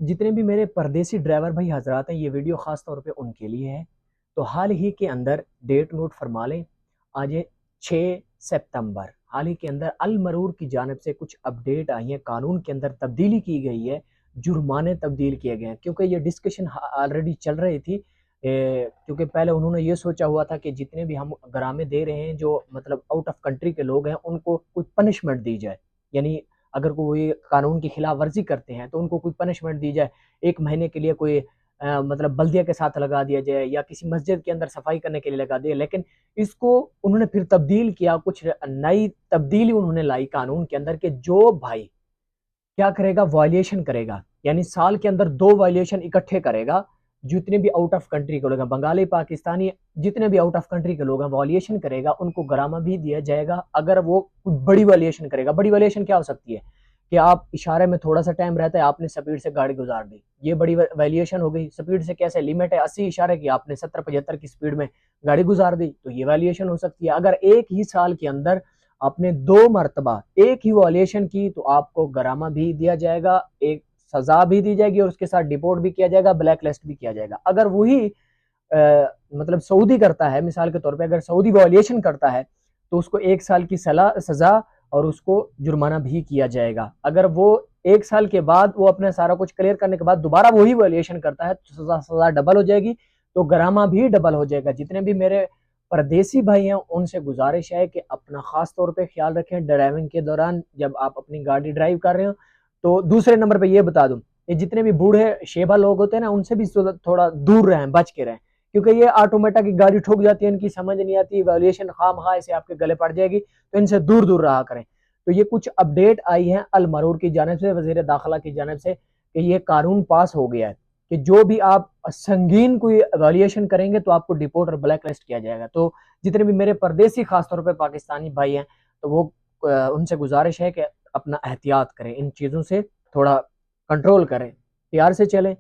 جتنے بھی میرے پردیسی ڈرائیور بھائی حضرات ہیں، یہ ویڈیو خاص طور پہ ان کے لیے ہے۔ تو حال ہی کے اندر ڈیٹ نوٹ فرما لیں، آج 6 ستمبر، حال ہی کے اندر المرور کی جانب سے کچھ اپڈیٹ آئی ہیں، قانون کے اندر تبدیلی کی گئی ہے، جرمانے تبدیل کیے گئے ہیں، کیونکہ یہ ڈسکشن آلریڈی چل رہی تھی۔ کیونکہ پہلے انہوں نے یہ سوچا ہوا تھا کہ جتنے بھی ہم غرامے دے رہے ہیں، جو مطلب آؤٹ آف کنٹری کے لوگ ہیں، ان کو کوئی پنشمنٹ دی جائے، یعنی اگر کوئی قانون کی خلاف ورزی کرتے ہیں تو ان کو کوئی پنشمنٹ دی جائے، 1 مہینے کے لیے کوئی مطلب بلدیہ کے ساتھ لگا دیا جائے یا کسی مسجد کے اندر صفائی کرنے کے لیے لگا دیا۔ لیکن اس کو انہوں نے پھر تبدیل کیا، کچھ نئی تبدیلی انہوں نے لائی قانون کے اندر کہ جو بھائی کیا کرے گا، وائلیشن کرے گا، یعنی سال کے اندر 2 وائلیشن اکٹھے کرے گا، جتنے بھی آؤٹ آف کنٹری کے لوگ ہیں، بنگالی، پاکستانی، جتنے بھی آؤٹ آف کنٹری کے لوگ ہیں، وائلیشن کرے گا، ان کو غرامہ بھی دیا جائے گا۔ اگر وہ بڑی وائلیشن کرے گا، بڑی وائلیشن کیا ہو سکتی ہے کہ آپ اشارے میں تھوڑا سا ٹائم رہتا ہے، آپ نے سپیڈ سے گاڑی گزار دی، یہ بڑی وائلیشن ہو گئی۔ سپیڈ سے کیسے لیمٹ ہے 80 اشارے کی، آپ نے 70-75 کی سپیڈ میں گاڑی گزار دی تو یہ وائلیشن ہو سکتی ہے۔ اگر ایک ہی سال کے اندر آپ نے 2 مرتبہ ایک ہی وائلیشن کی تو آپ کو غرامہ بھی دیا جائے گا، ایک سزا بھی دی جائے گی، اور اس کے ساتھ ڈیپورٹ بھی کیا جائے گا، بلیک لسٹ بھی کیا جائے گا۔ اگر وہی مطلب سعودی کرتا ہے، مثال کے طور پہ اگر سعودی وائلیشن کرتا ہے تو اس کو 1 سال کی سزا اور اس کو جرمانہ بھی کیا جائے گا۔ اگر وہ 1 سال کے بعد وہ اپنا سارا کچھ کلیئر کرنے کے بعد دوبارہ وہی وائلیشن کرتا ہے تو سزا ڈبل ہو جائے گی، تو غرامہ بھی ڈبل ہو جائے گا۔ جتنے بھی میرے پردیسی بھائی ہیں ان سے گزارش ہے کہ اپنا خاص طور پہ خیال رکھیں ڈرائیونگ کے دوران، جب آپ اپنی گاڑی ڈرائیو کر رہے ہو۔ تو دوسرے نمبر پہ یہ بتا دوں، یہ جتنے بھی بوڑھے شیبہ لوگ ہوتے ہیں نا، ان سے بھی تھوڑا دور رہیں، بچ کے رہیں، کیونکہ یہ آٹومیٹا کی گاڑی ٹھوک جاتی ہے، ان کی سمجھ نہیں آتی، وائلیشن خواہ مخواہ سے آپ کے گلے پڑ جائے گی، تو ان سے دور دور رہا کریں۔ تو یہ کچھ اپڈیٹ آئی ہیں المرور کی جانب سے، وزیر داخلہ کی جانب سے، کہ یہ قانون پاس ہو گیا ہے کہ جو بھی آپ سنگین کوئی وائلیشن کریں گے تو آپ کو ڈیپورٹ اور بلیک لسٹ کیا جائے گا۔ تو جتنے بھی میرے پردیسی خاص طور پہ پاکستانی بھائی ہیں، تو وہ ان سے گزارش ہے کہ اپنا احتیاط کریں، ان چیزوں سے تھوڑا کنٹرول کریں، پیار سے چلیں۔